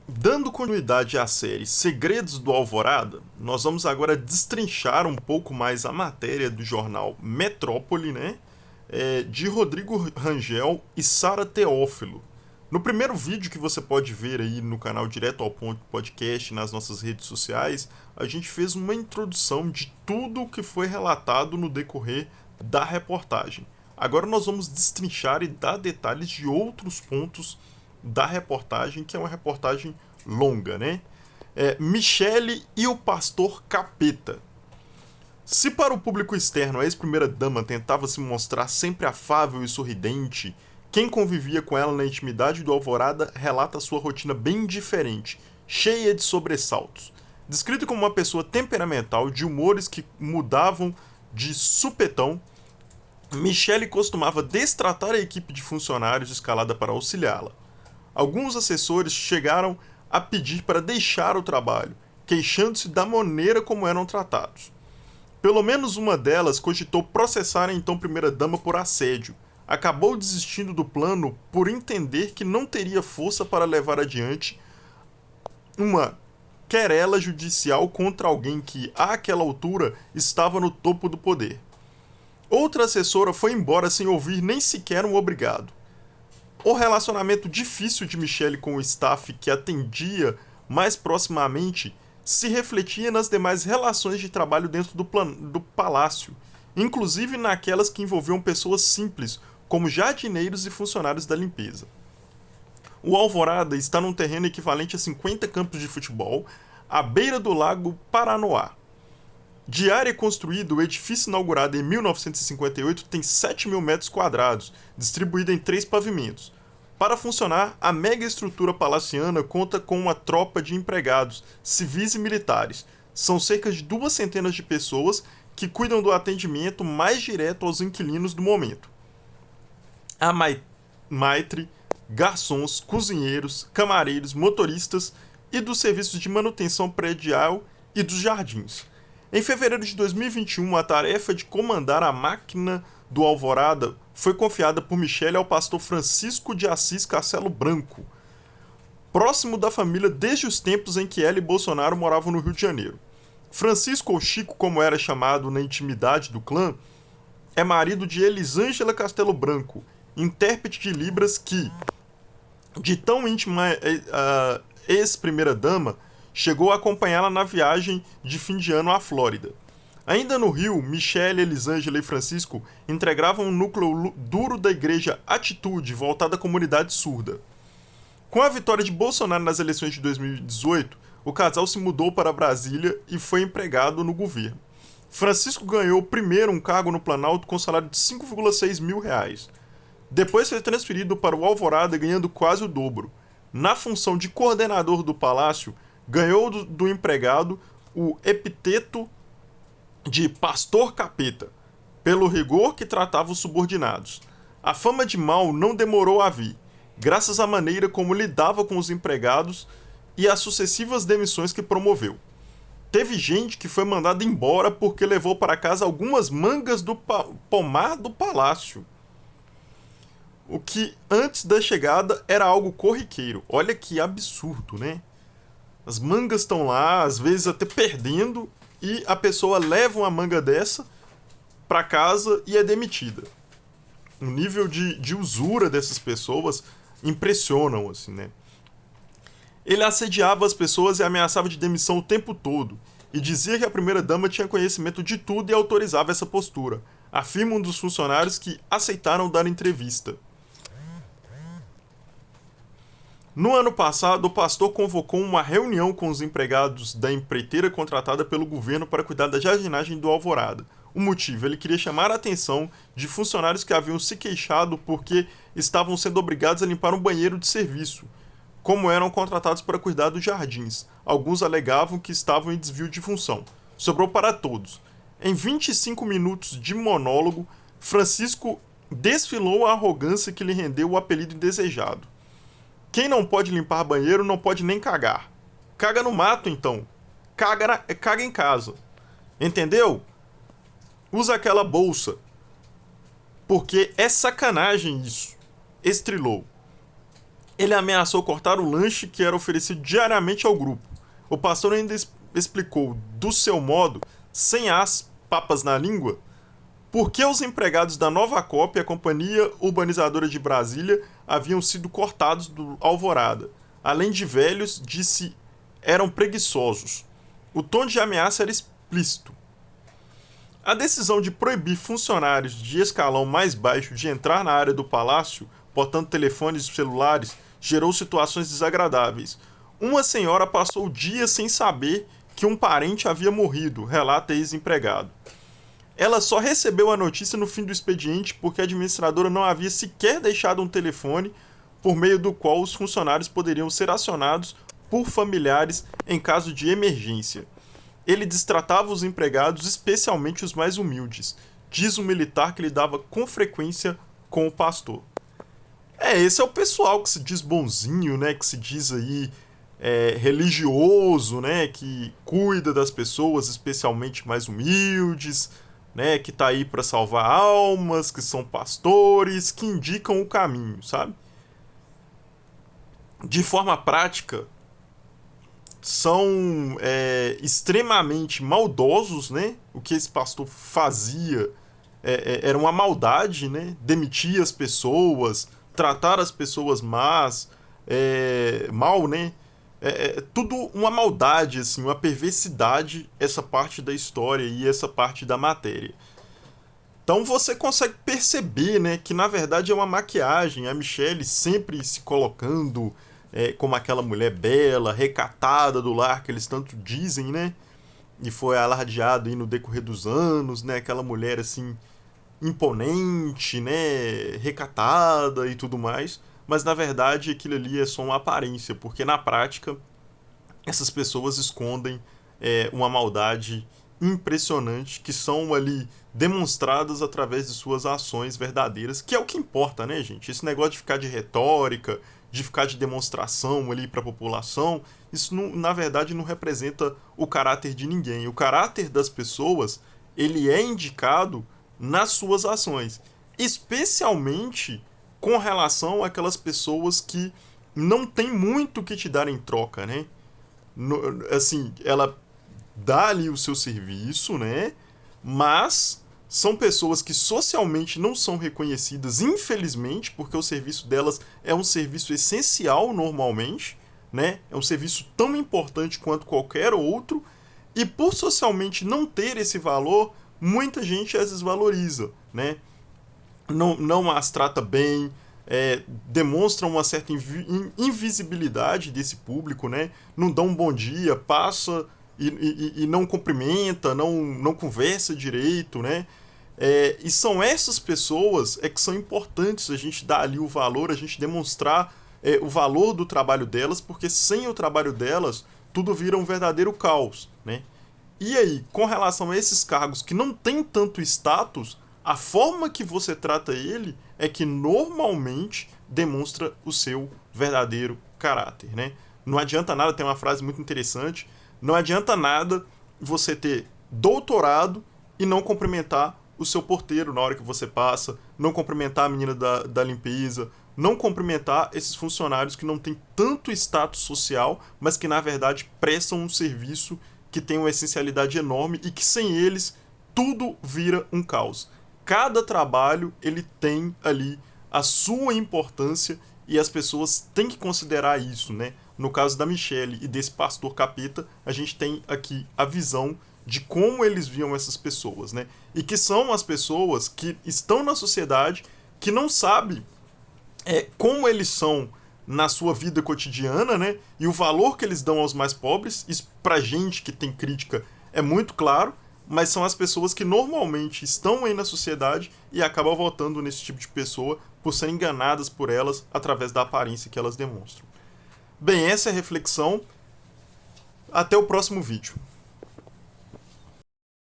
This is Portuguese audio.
Dando continuidade à série Segredos do Alvorada, nós vamos agora destrinchar um pouco mais a matéria do jornal Metrópole, né? De Rodrigo Rangel e Sara Teófilo. No primeiro vídeo que você pode ver aí no canal Direto ao Ponto Podcast, nas nossas redes sociais, a gente fez uma introdução de tudo o que foi relatado no decorrer da reportagem. Agora nós vamos destrinchar e dar detalhes de outros pontos da reportagem, que é uma reportagem longa, né? Michele e o pastor Capeta. Se para o público externo a ex-primeira-dama tentava se mostrar sempre afável e sorridente, quem convivia com ela na intimidade do Alvorada relata sua rotina bem diferente, cheia de sobressaltos. Descrita como uma pessoa temperamental, de humores que mudavam de supetão, Michele costumava destratar a equipe de funcionários escalada para auxiliá-la. Alguns assessores chegaram a pedir para deixar o trabalho, queixando-se da maneira como eram tratados. Pelo menos uma delas cogitou processar a então primeira-dama por assédio. Acabou desistindo do plano por entender que não teria força para levar adiante uma querela judicial contra alguém que, àquela altura, estava no topo do poder. Outra assessora foi embora sem ouvir nem sequer um obrigado. O relacionamento difícil de Michele com o staff que atendia mais proximamente se refletia nas demais relações de trabalho dentro do palácio, inclusive naquelas que envolviam pessoas simples, como jardineiros e funcionários da limpeza. O Alvorada está num terreno equivalente a 50 campos de futebol, à beira do lago Paranoá. De área construída, o edifício inaugurado em 1958 tem 7 mil metros quadrados, distribuído em 3 pavimentos. Para funcionar, a mega estrutura palaciana conta com uma tropa de empregados, civis e militares. São cerca de 200 de pessoas que cuidam do atendimento mais direto aos inquilinos do momento. Há maitre, garçons, cozinheiros, camareiros, motoristas e dos serviços de manutenção predial e dos jardins. Em fevereiro de 2021, a tarefa de comandar a máquina do Alvorada foi confiada por Michele ao pastor Francisco de Assis Castelo Branco, próximo da família desde os tempos em que ela e Bolsonaro moravam no Rio de Janeiro. Francisco, ou Chico, como era chamado na intimidade do clã, é marido de Elisângela Castelo Branco, intérprete de Libras que, de tão íntima ex-primeira-dama, chegou a acompanhá-la na viagem de fim de ano à Flórida. Ainda no Rio, Michele, Elisângela e Francisco integravam um núcleo duro da igreja Atitude, voltada à comunidade surda. Com a vitória de Bolsonaro nas eleições de 2018, o casal se mudou para Brasília e foi empregado no governo. Francisco ganhou primeiro um cargo no Planalto com salário de 5,6 mil reais. Depois foi transferido para o Alvorada ganhando quase o dobro. Na função de coordenador do palácio, ganhou do empregado o epiteto de pastor capeta, pelo rigor que tratava os subordinados. A fama de mal não demorou a vir, graças à maneira como lidava com os empregados e às sucessivas demissões que promoveu. Teve gente que foi mandada embora porque levou para casa algumas mangas do pomar do palácio. O que antes da chegada era algo corriqueiro. Olha que absurdo, né? As mangas estão lá, às vezes até perdendo, e a pessoa leva uma manga dessa para casa e é demitida. O nível de usura dessas pessoas impressionam, assim, né? Ele assediava as pessoas e ameaçava de demissão o tempo todo, e dizia que a primeira-dama tinha conhecimento de tudo e autorizava essa postura, afirma um dos funcionários que aceitaram dar entrevista. No ano passado, o pastor convocou uma reunião com os empregados da empreiteira contratada pelo governo para cuidar da jardinagem do Alvorada. O motivo, ele queria chamar a atenção de funcionários que haviam se queixado porque estavam sendo obrigados a limpar um banheiro de serviço, como eram contratados para cuidar dos jardins. Alguns alegavam que estavam em desvio de função. Sobrou para todos. Em 25 minutos de monólogo, Francisco desfilou a arrogância que lhe rendeu o apelido indesejado. Quem não pode limpar banheiro não pode nem cagar. Caga no mato, então. Caga em casa. Entendeu? Usa aquela bolsa. Porque é sacanagem isso. Estrilou. Ele ameaçou cortar o lanche que era oferecido diariamente ao grupo. O pastor ainda explicou, do seu modo, sem as papas na língua, por que os empregados da Nova Copa e a Companhia Urbanizadora de Brasília haviam sido cortados do Alvorada. Além de velhos, disse, eram preguiçosos. O tom de ameaça era explícito. A decisão de proibir funcionários de escalão mais baixo de entrar na área do palácio, portando telefones celulares, gerou situações desagradáveis. Uma senhora passou dias sem saber que um parente havia morrido, relata ex-empregado. Ela só recebeu a notícia no fim do expediente porque a administradora não havia sequer deixado um telefone por meio do qual os funcionários poderiam ser acionados por familiares em caso de emergência. Ele destratava os empregados, especialmente os mais humildes, diz um militar que lidava com frequência com o pastor. Esse é o pessoal que se diz bonzinho, né, que se diz aí religioso, né, que cuida das pessoas, especialmente mais humildes, né, que tá aí para salvar almas, que são pastores, que indicam o caminho, sabe? De forma prática, são extremamente maldosos, né? O que esse pastor fazia era uma maldade, né? Demitir as pessoas, tratar as pessoas mal, né? Tudo uma maldade, assim, uma perversidade, essa parte da história e essa parte da matéria. Então você consegue perceber, né, que na verdade é uma maquiagem. A Michelle sempre se colocando como aquela mulher bela, recatada do lar que eles tanto dizem, né? E foi alardeado aí no decorrer dos anos, né? Aquela mulher assim imponente, né? Recatada e tudo mais. Mas na verdade aquilo ali é só uma aparência, porque na prática essas pessoas escondem uma maldade impressionante que são ali demonstradas através de suas ações verdadeiras, que é o que importa, né, gente? Esse negócio de ficar de retórica, de ficar de demonstração ali para a população, isso não, na verdade não representa o caráter de ninguém. O caráter das pessoas, ele é indicado nas suas ações, especialmente com relação àquelas pessoas que não tem muito o que te dar em troca, né? Assim, ela dá ali o seu serviço, né? Mas são pessoas que socialmente não são reconhecidas, infelizmente, porque o serviço delas é um serviço essencial normalmente, né? É um serviço tão importante quanto qualquer outro, e por socialmente não ter esse valor, muita gente as desvaloriza, né? Não as trata bem, demonstra uma certa invisibilidade desse público, né? Não dá um bom dia, passa e não cumprimenta, não conversa direito, né? E são essas pessoas que são importantes a gente dar ali o valor, a gente demonstrar o valor do trabalho delas, porque sem o trabalho delas, tudo vira um verdadeiro caos, né? E aí, com relação a esses cargos que não têm tanto status, a forma que você trata ele é que normalmente demonstra o seu verdadeiro caráter, né? Não adianta nada, tem uma frase muito interessante, não adianta nada você ter doutorado e não cumprimentar o seu porteiro na hora que você passa, não cumprimentar a menina da limpeza, não cumprimentar esses funcionários que não têm tanto status social, mas que na verdade prestam um serviço que tem uma essencialidade enorme e que sem eles tudo vira um caos. Cada trabalho ele tem ali a sua importância e as pessoas têm que considerar isso, né? No caso da Michelle e desse pastor capeta, a gente tem aqui a visão de como eles viam essas pessoas, né? E que são as pessoas que estão na sociedade, que não sabem como eles são na sua vida cotidiana, né? E o valor que eles dão aos mais pobres. Isso pra gente que tem crítica é muito claro, mas são as pessoas que normalmente estão aí na sociedade e acabam votando nesse tipo de pessoa por serem enganadas por elas através da aparência que elas demonstram. Bem, essa é a reflexão. Até o próximo vídeo.